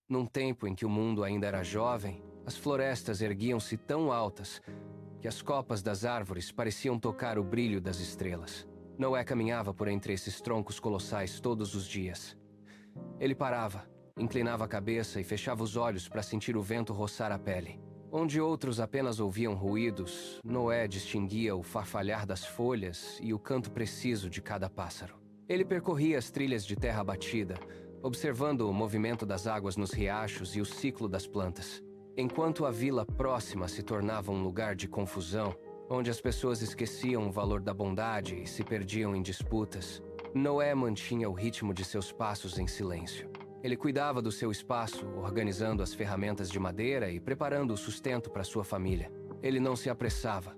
Num tempo em que o mundo ainda era jovem, as florestas erguiam-se tão altas que as copas das árvores pareciam tocar o brilho das estrelas. Noé caminhava por entre esses troncos colossais todos os dias. Ele parava, inclinava a cabeça e fechava os olhos para sentir o vento roçar a pele. Onde outros apenas ouviam ruídos, Noé distinguia o farfalhar das folhas e o canto preciso de cada pássaro. Ele percorria as trilhas de terra batida, observando o movimento das águas nos riachos e o ciclo das plantas. Enquanto a vila próxima se tornava um lugar de confusão, onde as pessoas esqueciam o valor da bondade e se perdiam em disputas, Noé mantinha o ritmo de seus passos em silêncio. Ele cuidava do seu espaço, organizando as ferramentas de madeira e preparando o sustento para sua família. Ele não se apressava.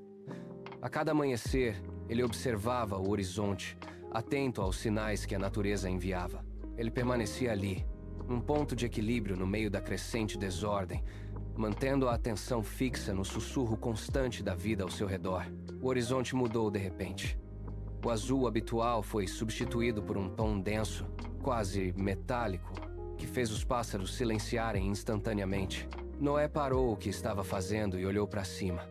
A cada amanhecer, ele observava o horizonte, atento aos sinais que a natureza enviava. Ele permanecia ali, num ponto de equilíbrio no meio da crescente desordem, mantendo a atenção fixa no sussurro constante da vida ao seu redor. O horizonte mudou de repente. O azul habitual foi substituído por um tom denso, quase metálico, que fez os pássaros silenciarem instantaneamente. Noé parou o que estava fazendo e olhou para cima.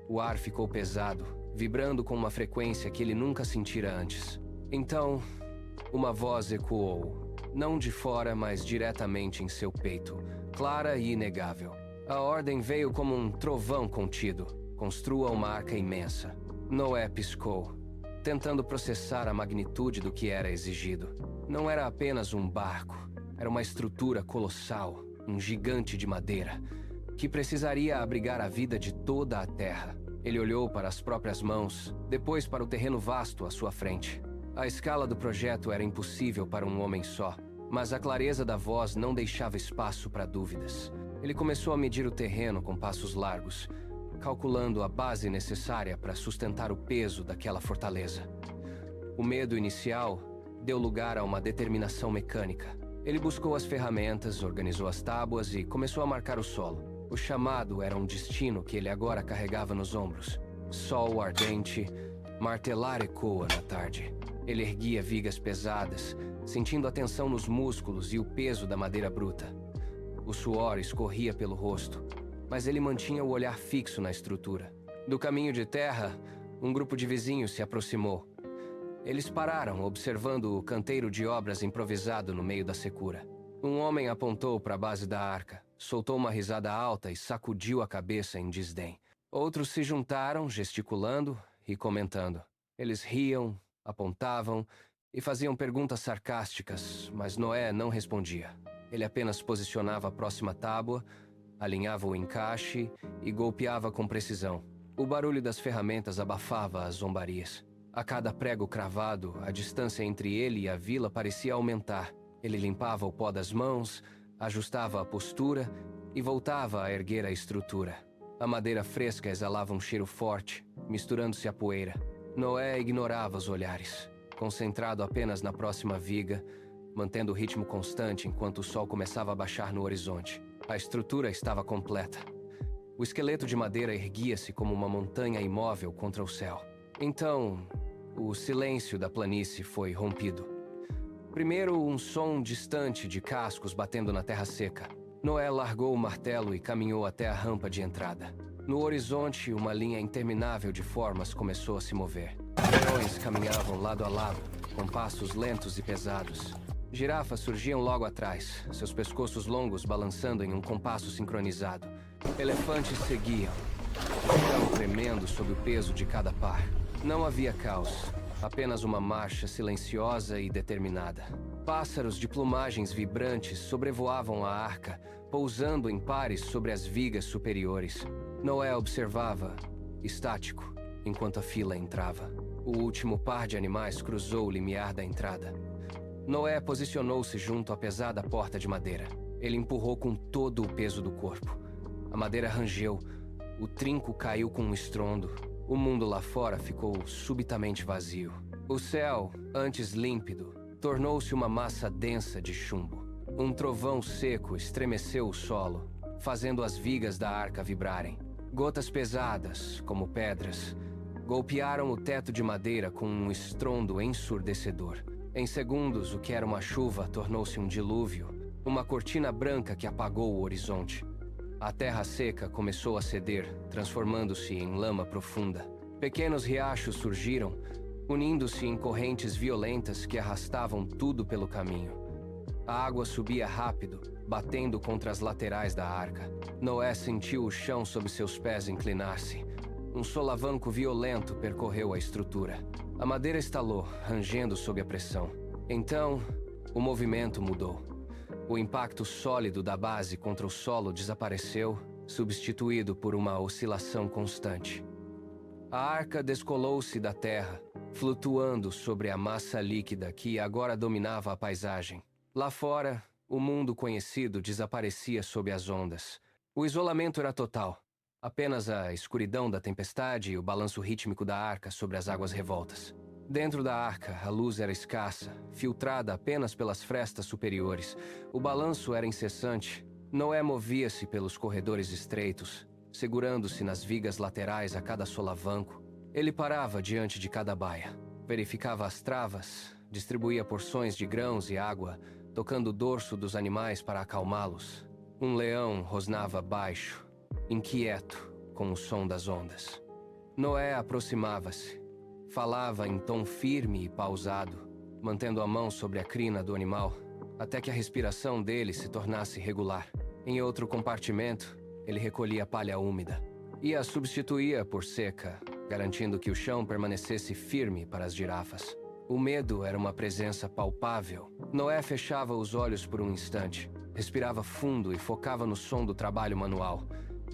O ar ficou pesado, vibrando com uma frequência que ele nunca sentira antes. Então, uma voz ecoou, não de fora, mas diretamente em seu peito, clara e inegável. A ordem veio como um trovão contido. Construa uma arca imensa. Noé piscou, tentando processar a magnitude do que era exigido. Não era apenas um barco. Era uma estrutura colossal, um gigante de madeira, que precisaria abrigar a vida de toda a terra. Ele olhou para as próprias mãos, depois para o terreno vasto à sua frente. A escala do projeto era impossível para um homem só, mas a clareza da voz não deixava espaço para dúvidas. Ele começou a medir o terreno com passos largos, calculando a base necessária para sustentar o peso daquela fortaleza. O medo inicial deu lugar a uma determinação mecânica. Ele buscou as ferramentas, organizou as tábuas e começou a marcar o solo. O chamado era um destino que ele agora carregava nos ombros. Sol ardente, martelar ecoa na tarde. Ele erguia vigas pesadas, sentindo a tensão nos músculos e o peso da madeira bruta. O suor escorria pelo rosto, mas ele mantinha o olhar fixo na estrutura. Do caminho de terra, um grupo de vizinhos se aproximou. Eles pararam, observando o canteiro de obras improvisado no meio da secura. Um homem apontou para a base da arca, soltou uma risada alta e sacudiu a cabeça em desdém. Outros se juntaram, gesticulando e comentando. Eles riam, apontavam e faziam perguntas sarcásticas, mas Noé não respondia. Ele apenas posicionava a próxima tábua, alinhava o encaixe e golpeava com precisão. O barulho das ferramentas abafava as zombarias. A cada prego cravado, a distância entre ele e a vila parecia aumentar. Ele limpava o pó das mãos, ajustava a postura e voltava a erguer a estrutura. A madeira fresca exalava um cheiro forte, misturando-se à poeira. Noé ignorava os olhares, concentrado apenas na próxima viga, mantendo o ritmo constante enquanto o sol começava a baixar no horizonte. A estrutura estava completa. O esqueleto de madeira erguia-se como uma montanha imóvel contra o céu. Então, o silêncio da planície foi rompido. Primeiro, um som distante de cascos batendo na terra seca. Noé largou o martelo e caminhou até a rampa de entrada. No horizonte, uma linha interminável de formas começou a se mover. Leões caminhavam lado a lado, com passos lentos e pesados. Girafas surgiam logo atrás, seus pescoços longos balançando em um compasso sincronizado. Elefantes seguiam, o chão tremendo sob o peso de cada par. Não havia caos, apenas uma marcha silenciosa e determinada. Pássaros de plumagens vibrantes sobrevoavam a arca, pousando em pares sobre as vigas superiores. Noé observava, estático, enquanto a fila entrava. O último par de animais cruzou o limiar da entrada. Noé posicionou-se junto à pesada porta de madeira. Ele empurrou com todo o peso do corpo. A madeira rangeu, o trinco caiu com um estrondo. O mundo lá fora ficou subitamente vazio. O céu, antes límpido, tornou-se uma massa densa de chumbo. Um trovão seco estremeceu o solo, fazendo as vigas da arca vibrarem. Gotas pesadas, como pedras, golpearam o teto de madeira com um estrondo ensurdecedor. Em segundos, o que era uma chuva tornou-se um dilúvio, uma cortina branca que apagou o horizonte. A terra seca começou a ceder, transformando-se em lama profunda. Pequenos riachos surgiram, unindo-se em correntes violentas que arrastavam tudo pelo caminho. A água subia rápido, batendo contra as laterais da arca. Noé sentiu o chão sob seus pés inclinar-se. Um solavanco violento percorreu a estrutura. A madeira estalou, rangendo sob a pressão. Então, o movimento mudou. O impacto sólido da base contra o solo desapareceu, substituído por uma oscilação constante. A arca descolou-se da terra, flutuando sobre a massa líquida que agora dominava a paisagem. Lá fora, o mundo conhecido desaparecia sob as ondas. O isolamento era total. Apenas a escuridão da tempestade e o balanço rítmico da arca sobre as águas revoltas. Dentro da arca, a luz era escassa, filtrada apenas pelas frestas superiores. O balanço era incessante. Noé movia-se pelos corredores estreitos, segurando-se nas vigas laterais a cada solavanco. Ele parava diante de cada baia, verificava as travas, distribuía porções de grãos e água, tocando o dorso dos animais para acalmá-los. Um leão rosnava baixo, inquieto, com o som das ondas. Noé aproximava-se. Falava em tom firme e pausado, mantendo a mão sobre a crina do animal, até que a respiração dele se tornasse regular. Em outro compartimento, ele recolhia palha úmida e a substituía por seca, garantindo que o chão permanecesse firme para as girafas. O medo era uma presença palpável. Noé fechava os olhos por um instante, respirava fundo e focava no som do trabalho manual.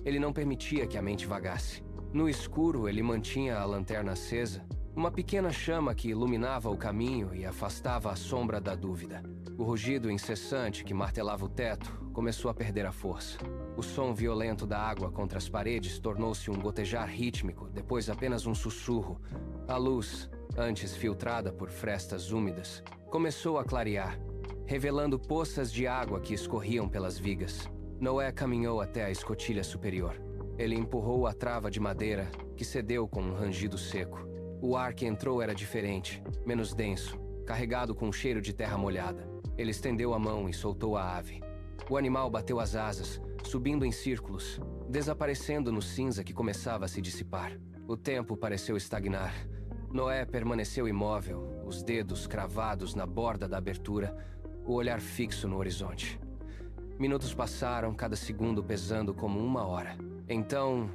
Ele não permitia que a mente vagasse. No escuro, ele mantinha a lanterna acesa, uma pequena chama que iluminava o caminho e afastava a sombra da dúvida. O rugido incessante que martelava o teto começou a perder a força. O som violento da água contra as paredes tornou-se um gotejar rítmico, depois apenas um sussurro. A luz, antes filtrada por frestas úmidas, começou a clarear, revelando poças de água que escorriam pelas vigas. Noé caminhou até a escotilha superior. Ele empurrou a trava de madeira, que cedeu com um rangido seco. O ar que entrou era diferente, menos denso, carregado com um cheiro de terra molhada. Ele estendeu a mão e soltou a ave. O animal bateu as asas, subindo em círculos, desaparecendo no cinza que começava a se dissipar. O tempo pareceu estagnar. Noé permaneceu imóvel, os dedos cravados na borda da abertura, o olhar fixo no horizonte. Minutos passaram, cada segundo pesando como uma hora. Então,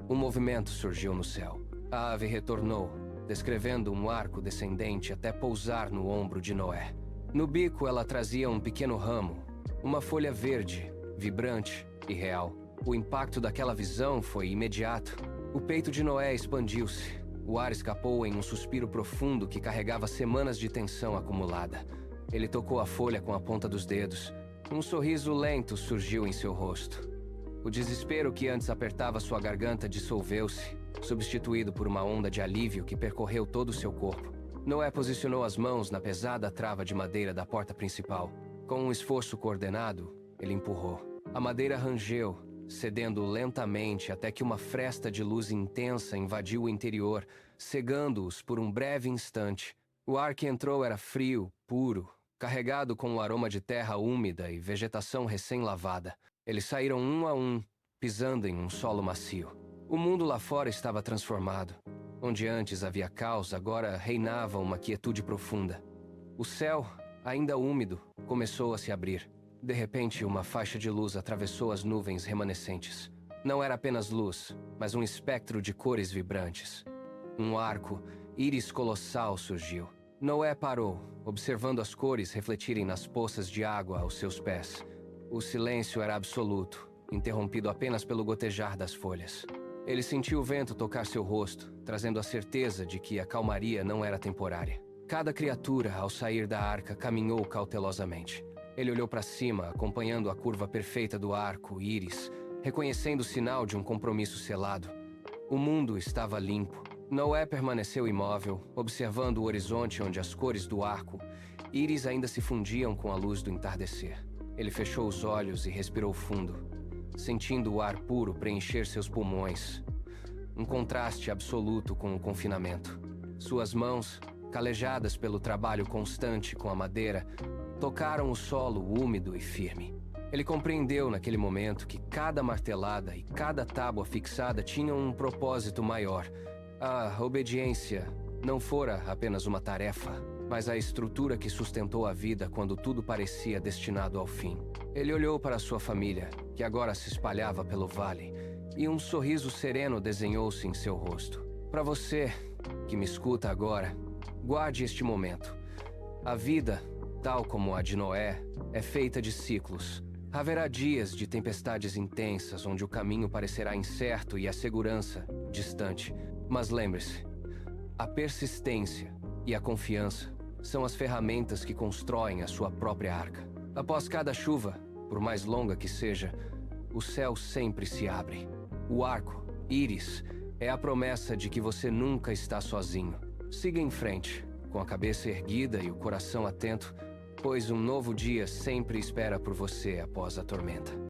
um movimento surgiu no céu. A ave retornou, descrevendo um arco descendente até pousar no ombro de Noé. No bico, ela trazia um pequeno ramo, uma folha verde, vibrante e real. O impacto daquela visão foi imediato. O peito de Noé expandiu-se. O ar escapou em um suspiro profundo que carregava semanas de tensão acumulada. Ele tocou a folha com a ponta dos dedos. Um sorriso lento surgiu em seu rosto. O desespero que antes apertava sua garganta dissolveu-se, substituído por uma onda de alívio que percorreu todo o seu corpo. Noé posicionou as mãos na pesada trava de madeira da porta principal. Com um esforço coordenado, ele empurrou. A madeira rangeu, cedendo lentamente até que uma fresta de luz intensa invadiu o interior, cegando-os por um breve instante. O ar que entrou era frio, puro, carregado com o aroma de terra úmida e vegetação recém-lavada. Eles saíram um a um, pisando em um solo macio. O mundo lá fora estava transformado. Onde antes havia caos, agora reinava uma quietude profunda. O céu, ainda úmido, começou a se abrir. De repente, uma faixa de luz atravessou as nuvens remanescentes. Não era apenas luz, mas um espectro de cores vibrantes. Um arco, íris colossal surgiu. Noé parou, observando as cores refletirem nas poças de água aos seus pés. O silêncio era absoluto, interrompido apenas pelo gotejar das folhas. Ele sentiu o vento tocar seu rosto, trazendo a certeza de que a calmaria não era temporária. Cada criatura, ao sair da arca, caminhou cautelosamente. Ele olhou para cima, acompanhando a curva perfeita do arco, íris, reconhecendo o sinal de um compromisso selado. O mundo estava limpo. Noé permaneceu imóvel, observando o horizonte onde as cores do arco, íris ainda se fundiam com a luz do entardecer. Ele fechou os olhos e respirou fundo, sentindo o ar puro preencher seus pulmões. Um contraste absoluto com o confinamento. Suas mãos, calejadas pelo trabalho constante com a madeira, tocaram o solo úmido e firme. Ele compreendeu naquele momento que cada martelada e cada tábua fixada tinham um propósito maior. A obediência não fora apenas uma tarefa, mas a estrutura que sustentou a vida quando tudo parecia destinado ao fim. Ele olhou para sua família, que agora se espalhava pelo vale, e um sorriso sereno desenhou-se em seu rosto. Para você, que me escuta agora, guarde este momento. A vida, tal como a de Noé, é feita de ciclos. Haverá dias de tempestades intensas onde o caminho parecerá incerto e a segurança distante. Mas lembre-se, a persistência e a confiança são as ferramentas que constroem a sua própria arca. Após cada chuva, por mais longa que seja, o céu sempre se abre. O arco, íris, é a promessa de que você nunca está sozinho. Siga em frente, com a cabeça erguida e o coração atento, pois um novo dia sempre espera por você após a tormenta.